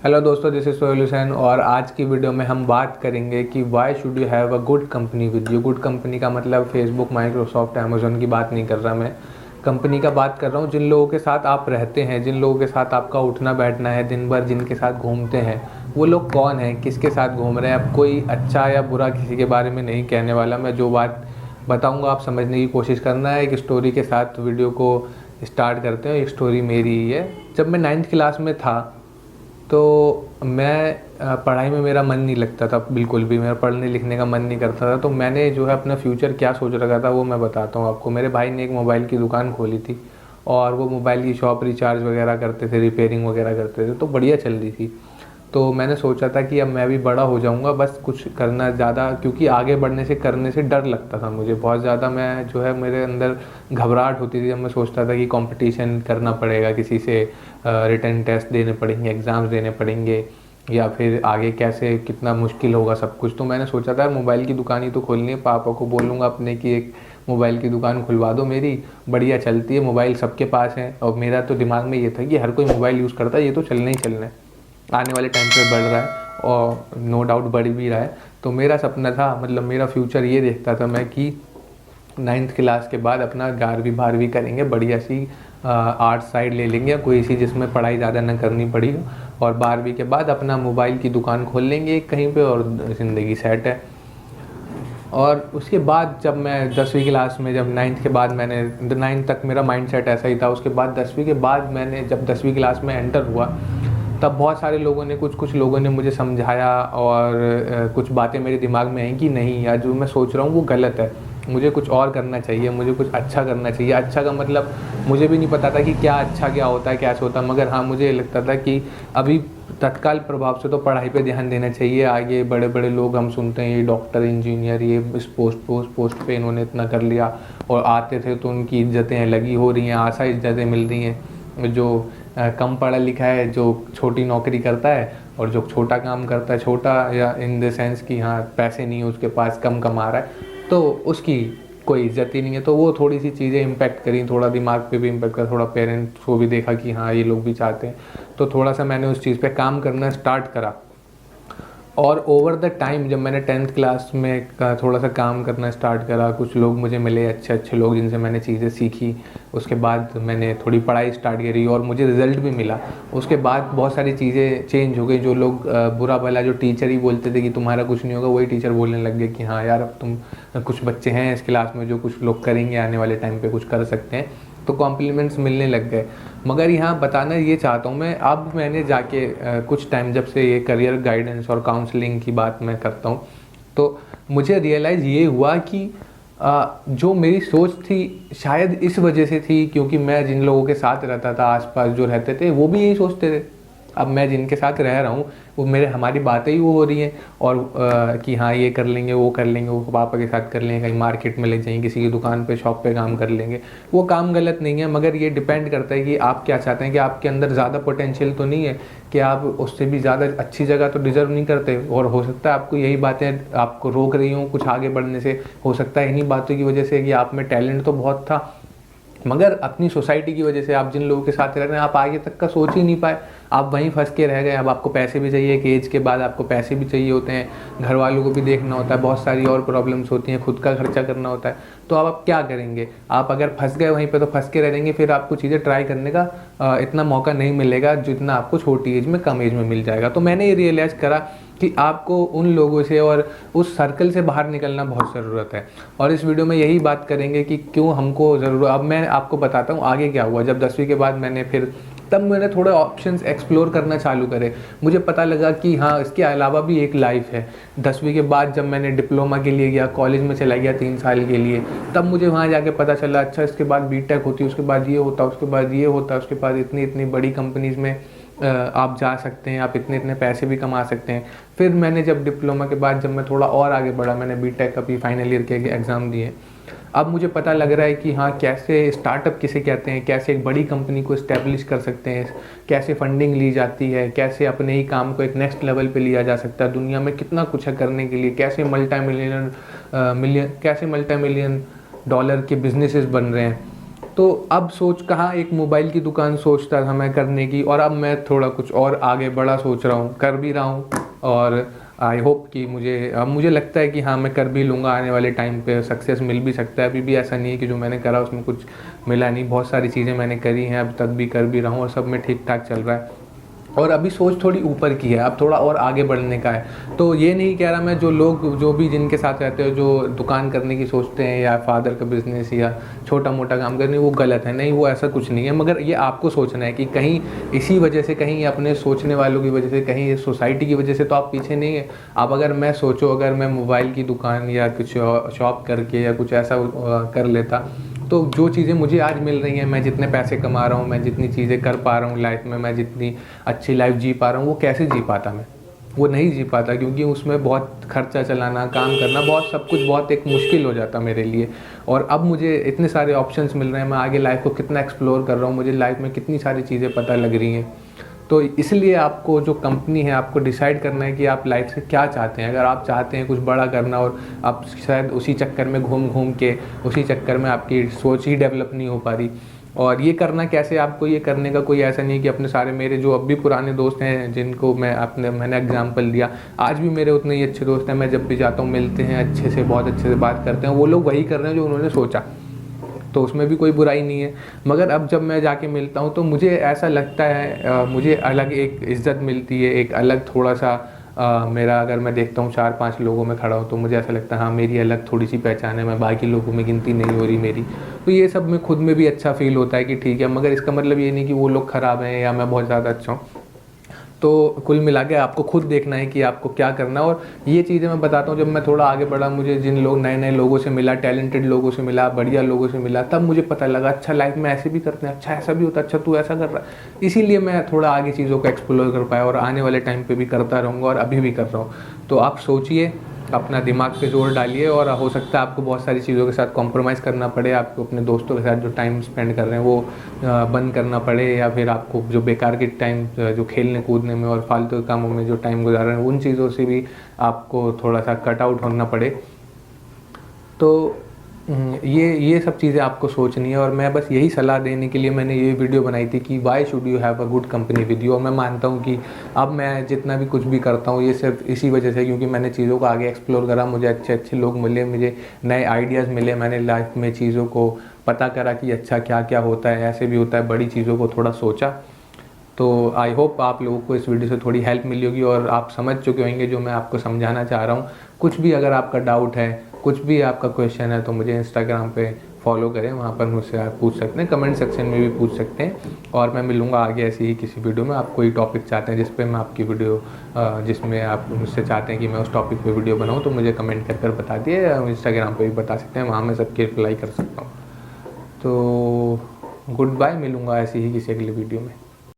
Hello दोस्तों, this is solution. और आज की वीडियो में हम बात करेंगे कि why should you have a good company with you. Good company का मतलब फेसबुक, माइक्रोसॉफ्ट, अमेजोन की बात नहीं कर रहा मैं। कंपनी का बात कर रहा हूँ जिन लोगों के साथ आप रहते हैं, जिन लोगों के साथ आपका उठना बैठना है दिन भर, जिनके साथ घूमते हैं। वो लोग कौन हैं, किसके साथ घूम रहे हैं। अब कोई अच्छा या बुरा किसी के बारे में नहीं कहने वाला मैं। जो बात बताऊँगा आप समझने की कोशिश करना है। एक स्टोरी के साथ वीडियो को स्टार्ट करते हैं। एक स्टोरी मेरी ही है। जब मैं 9th क्लास में था तो मैं पढ़ाई में मेरा मन नहीं लगता था बिल्कुल भी। मेरा पढ़ने लिखने का मन नहीं करता था। तो मैंने जो है अपना फ्यूचर क्या सोच रखा था वो मैं बताता हूँ आपको। मेरे भाई ने एक मोबाइल की दुकान खोली थी और वो मोबाइल की शॉप रिचार्ज वगैरह करते थे, रिपेयरिंग वगैरह करते थे, तो बढ़िया चल रही थी। तो मैंने सोचा था कि अब मैं भी बड़ा हो जाऊंगा, बस कुछ करना ज़्यादा, क्योंकि आगे बढ़ने से करने से डर लगता था मुझे बहुत ज़्यादा। मैं जो है मेरे अंदर घबराहट होती थी जब मैं सोचता था कि कंपटीशन करना पड़ेगा किसी से, रिटन टेस्ट देने पड़ेंगे, एग्ज़ाम्स देने पड़ेंगे, या फिर आगे कैसे कितना मुश्किल होगा सब कुछ। तो मैंने सोचा था मोबाइल की दुकान ही तो खोलनी है। पापा को बोलूँगा अपने कि एक मोबाइल की दुकान खुलवा दो मेरी, बढ़िया चलती है, मोबाइल सबके पास है। और मेरा तो दिमाग में ये था कि हर कोई मोबाइल यूज़ करता है, ये तो चलना ही चलना है, आने वाले टाइम पे बढ़ रहा है और नो डाउट बढ़ भी रहा है। तो मेरा सपना था, मतलब मेरा फ्यूचर ये देखता था मैं कि 9th क्लास के बाद अपना 11वीं 12वीं करेंगे, बढ़िया सी आर्ट साइड ले लेंगे या कोई सी जिसमें पढ़ाई ज़्यादा ना करनी पड़ी हो, और 12वीं के बाद अपना मोबाइल की दुकान खोल लेंगे कहीं पे और ज़िंदगी सेट है। और उसके बाद जब मैं 10वीं क्लास में, जब 9th के बाद मैंने 9th तक मेरा माइंड सेट ऐसा ही था। उसके बाद 10वीं के बाद मैंने जब 10वीं क्लास में एंटर हुआ तब बहुत सारे लोगों ने, कुछ लोगों ने मुझे समझाया और कुछ बातें मेरे दिमाग में आई कि नहीं यार, जो मैं सोच रहा हूँ वो गलत है, मुझे कुछ और करना चाहिए, मुझे कुछ अच्छा करना चाहिए। अच्छा का मतलब मुझे भी नहीं पता था कि क्या अच्छा क्या होता है, कैसे होता है, मगर हाँ मुझे लगता था कि अभी तत्काल प्रभाव से तो पढ़ाई पे ध्यान देना चाहिए। आगे बड़े बड़े लोग हम सुनते हैं, ये डॉक्टर, इंजीनियर, ये इस पोस्ट पे इन्होंने इतना कर लिया, और आते थे तो उनकी इज्जतें लगी हो रही हैं, आशा इज्जतें मिल रही हैं। जो कम पढ़ा लिखा है, जो छोटी नौकरी करता है, और जो छोटा काम करता है, छोटा या इन द सेंस कि हाँ पैसे नहीं है उसके पास, कम कमा रहा है, तो उसकी कोई इज्जत ही नहीं है। तो वो थोड़ी सी चीज़ें इम्पेक्ट करी, थोड़ा दिमाग पे भी इम्पेक्ट करा, थोड़ा पेरेंट्स को भी देखा कि हाँ ये लोग भी चाहते हैं। तो थोड़ा सा मैंने उस चीज़ पे काम करना स्टार्ट करा। और ओवर द टाइम जब मैंने 10th क्लास में थोड़ा सा काम करना स्टार्ट करा, कुछ लोग मुझे मिले, अच्छे अच्छे लोग जिनसे मैंने चीज़ें सीखी। उसके बाद मैंने थोड़ी पढ़ाई स्टार्ट करी और मुझे रिज़ल्ट भी मिला। उसके बाद बहुत सारी चीज़ें चेंज हो गई। जो लोग बुरा भला, जो टीचर ही बोलते थे कि तुम्हारा कुछ नहीं होगा, वही टीचर बोलने लग गए कि हाँ यार अब तुम, कुछ बच्चे हैं इस क्लास में जो कुछ लोग करेंगे, आने वाले टाइम पे कुछ कर सकते हैं। तो कॉम्प्लीमेंट्स मिलने लग गए। मगर यहाँ बताना ये चाहता हूँ मैं, अब मैंने जाके कुछ टाइम जब से ये करियर गाइडेंस और काउंसलिंग की बात मैं करता हूँ, तो मुझे रियलाइज़ ये हुआ कि जो मेरी सोच थी शायद इस वजह से थी क्योंकि मैं जिन लोगों के साथ रहता था, आसपास जो रहते थे, वो भी यही सोचते थे। अब मैं जिनके साथ रह रहा हूँ वो मेरे, हमारी बातें ही वो हो रही हैं, और कि हाँ ये कर लेंगे, वो कर लेंगे, वो पापा के साथ कर लेंगे, कहीं मार्केट में ले जाएंगे, किसी की दुकान पे, शॉप पे काम कर लेंगे। वो काम गलत नहीं है, मगर ये डिपेंड करता है कि आप क्या चाहते हैं, कि आपके अंदर ज़्यादा पोटेंशियल तो नहीं है, कि आप उससे भी ज़्यादा अच्छी जगह तो डिज़र्व नहीं करते। और हो सकता है आपको यही बातें आपको रोक रही हों कुछ आगे बढ़ने से। हो सकता है इन्हीं बातों की वजह से कि आप में टैलेंट तो बहुत था, मगर अपनी सोसाइटी की वजह से, आप जिन लोगों के साथ रह रहे हैं, आप आगे तक का सोच ही नहीं पाए, आप वहीं फंस के रह गए। अब आपको पैसे भी चाहिए, कि एज के बाद आपको पैसे भी चाहिए होते हैं, घर वालों को भी देखना होता है, बहुत सारी और प्रॉब्लम्स होती हैं, खुद का खर्चा करना होता है। तो अब आप क्या करेंगे? आप अगर फंस गए वहीं पे तो फंस के रह जाएंगे, फिर आपको चीज़ें ट्राई करने का इतना मौका नहीं मिलेगा जितना आपको छोटी एज में, कम एज में मिल जाएगा। तो मैंने ये रियलाइज़ करा कि आपको उन लोगों से और उस सर्कल से बाहर निकलना बहुत ज़रूरत है। और इस वीडियो में यही बात करेंगे कि क्यों हमको ज़रूरत। अब मैं आपको बताता हूँ आगे क्या हुआ। जब 10वीं के बाद मैंने फिर, तब मैंने थोड़े ऑप्शंस एक्सप्लोर करना चालू करे। मुझे पता लगा कि हाँ इसके अलावा भी एक लाइफ है। 10वीं के बाद जब मैंने डिप्लोमा के लिए गया, कॉलेज में चला गया 3 साल के लिए, तब मुझे वहाँ जाके पता चला अच्छा इसके बाद बीटेक होती है, उसके बाद ये होता, उसके बाद ये होता, उसके बाद इतनी इतनी बड़ी कंपनीज़ में आप जा सकते हैं, आप इतने इतने पैसे भी कमा सकते हैं। फिर मैंने जब डिप्लोमा के बाद जब मैं थोड़ा और आगे बढ़ा, मैंने बीटेक का भी फाइनल ईयर के एग्ज़ाम दिए। अब मुझे पता लग रहा है कि हाँ कैसे स्टार्टअप किसे कहते हैं, कैसे एक बड़ी कंपनी को इस्टेब्लिश कर सकते हैं, कैसे फंडिंग ली जाती है, कैसे अपने ही काम को एक नेक्स्ट लेवल पे लिया जा सकता है। दुनिया में कितना कुछ है करने के लिए, कैसे मल्टी मिलियन डॉलर के बिजनेसेस बन रहे हैं। तो अब सोच कहाँ एक मोबाइल की दुकान सोचता था मैं करने की, और अब मैं थोड़ा कुछ और आगे बड़ा सोच रहा हूँ, कर भी रहा हूँ। और आई होप कि मुझे लगता है कि हाँ मैं कर भी लूँगा, आने वाले टाइम पे सक्सेस मिल भी सकता है। अभी भी ऐसा नहीं है कि जो मैंने करा उसमें कुछ मिला नहीं, बहुत सारी चीज़ें मैंने करी हैं, अब तक भी कर भी रहा हूँ और सब में ठीक ठाक चल रहा है। और अभी सोच थोड़ी ऊपर की है, अब थोड़ा और आगे बढ़ने का है। तो ये नहीं कह रहा मैं, जो लोग जो भी जिनके साथ रहते हो जो दुकान करने की सोचते हैं या फादर का बिज़नेस या छोटा मोटा काम करने, वो गलत है, नहीं वो ऐसा कुछ नहीं है। मगर ये आपको सोचना है कि कहीं इसी वजह से, कहीं अपने सोचने वालों की वजह से, कहीं सोसाइटी की वजह से तो आप पीछे नहीं है। अब अगर मैं सोचो, अगर मैं मोबाइल की दुकान या कुछ शॉप करके या कुछ ऐसा कर लेता, तो जो चीज़ें मुझे आज मिल रही हैं, मैं जितने पैसे कमा रहा हूँ, मैं जितनी चीज़ें कर पा रहा हूँ लाइफ में, मैं जितनी अच्छी लाइफ जी पा रहा हूँ, वो कैसे जी पाता मैं? वो नहीं जी पाता, क्योंकि उसमें बहुत खर्चा चलाना, काम करना, बहुत सब कुछ बहुत एक मुश्किल हो जाता मेरे लिए। और अब मुझे इतने सारे ऑप्शंस मिल रहे हैं, मैं आगे लाइफ को कितना एक्सप्लोर कर रहा हूँ, मुझे लाइफ में कितनी सारी चीज़ें पता लग रही हैं। तो इसलिए आपको जो कंपनी है, आपको डिसाइड करना है कि आप लाइफ से क्या चाहते हैं। अगर आप चाहते हैं कुछ बड़ा करना और आप शायद उसी चक्कर में घूम घूम के, उसी चक्कर में आपकी सोच ही डेवलप नहीं हो पा रही। और ये करना कैसे, आपको ये करने का कोई ऐसा नहीं है कि अपने सारे, मेरे जो अब भी पुराने दोस्त हैं जिनको मैंने एग्जांपल दिया, आज भी मेरे उतने ही अच्छे दोस्त हैं। मैं जब भी जाता हूँ मिलते हैं, अच्छे से, बहुत अच्छे से बात करते हैं। वो लोग वही कर रहे हैं जो उन्होंने सोचा, तो उसमें भी कोई बुराई नहीं है। मगर अब जब मैं जाके मिलता हूँ तो मुझे ऐसा लगता है, मुझे अलग एक इज़्ज़त मिलती है, एक अलग थोड़ा सा मेरा, अगर मैं देखता हूँ 4-5 लोगों में खड़ा हूँ तो मुझे ऐसा लगता है हाँ मेरी अलग थोड़ी सी पहचान है, मैं बाकी लोगों में गिनती नहीं हो रही मेरी। तो ये सब में खुद में भी अच्छा फील होता है कि ठीक है, मगर इसका मतलब ये नहीं कि वो लोग ख़राब हैं या मैं बहुत ज़्यादा अच्छा हूँ। तो कुल मिला के आपको खुद देखना है कि आपको क्या करना है। और ये चीज़ें मैं बताता हूँ, जब मैं थोड़ा आगे बढ़ा, मुझे जिन लोग नए लोगों से मिला, टैलेंटेड लोगों से मिला, बढ़िया लोगों से मिला, तब मुझे पता लगा अच्छा लाइफ में ऐसे भी करते हैं, अच्छा ऐसा भी होता है, अच्छा तू ऐसा कर रहा है। इसीलिए मैं थोड़ा आगे चीज़ों को एक्सप्लोर कर पाया और आने वाले टाइम पर भी करता रहूँगा और अभी भी कर रहा हूँ। तो आप सोचिए, अपना दिमाग पे जोर डालिए, और हो सकता है आपको बहुत सारी चीज़ों के साथ कॉम्प्रोमाइज़ करना पड़े, आपको अपने दोस्तों के साथ जो टाइम स्पेंड कर रहे हैं वो बंद करना पड़े, या फिर आपको जो बेकार के टाइम जो खेलने कूदने में और फालतू के कामों में जो टाइम गुजार रहे हैं, उन चीज़ों से भी आपको थोड़ा सा कट आउट होना पड़े। तो ये सब चीज़ें आपको सोचनी है। और मैं बस यही सलाह देने के लिए मैंने ये वीडियो बनाई थी कि why should you have a good company with you. और मैं मानता हूँ कि अब मैं जितना भी कुछ भी करता हूँ ये सिर्फ इसी वजह से, क्योंकि मैंने चीज़ों को आगे एक्सप्लोर करा, मुझे अच्छे अच्छे लोग मिले, मुझे नए आइडियाज़ मिले, मैंने लाइफ में चीज़ों को पता करा कि अच्छा क्या क्या होता है, ऐसे भी होता है, बड़ी चीज़ों को थोड़ा सोचा। तो आई होप आप लोगों को इस वीडियो से थोड़ी हेल्प मिली होगी और आप समझ चुके होंगे जो मैं आपको समझाना चाह रहा हूँ। कुछ भी अगर आपका डाउट है, कुछ भी आपका क्वेश्चन है, तो मुझे इंस्टाग्राम पे फॉलो करें, वहाँ पर मुझसे आप पूछ सकते हैं, कमेंट सेक्शन में भी पूछ सकते हैं। और मैं मिलूँगा आगे ऐसी ही किसी वीडियो में। आप कोई टॉपिक चाहते हैं जिस पे मैं आपकी वीडियो, जिसमें आप मुझसे चाहते हैं कि मैं उस टॉपिक पे वीडियो बनाऊँ, तो मुझे कमेंट कर बता दिए, इंस्टाग्राम पे भी बता सकते हैं, वहाँ मैं सबके रिप्लाई कर सकता हूँ। तो गुड बाय, मिलूँगा ऐसी ही किसी अगली वीडियो में।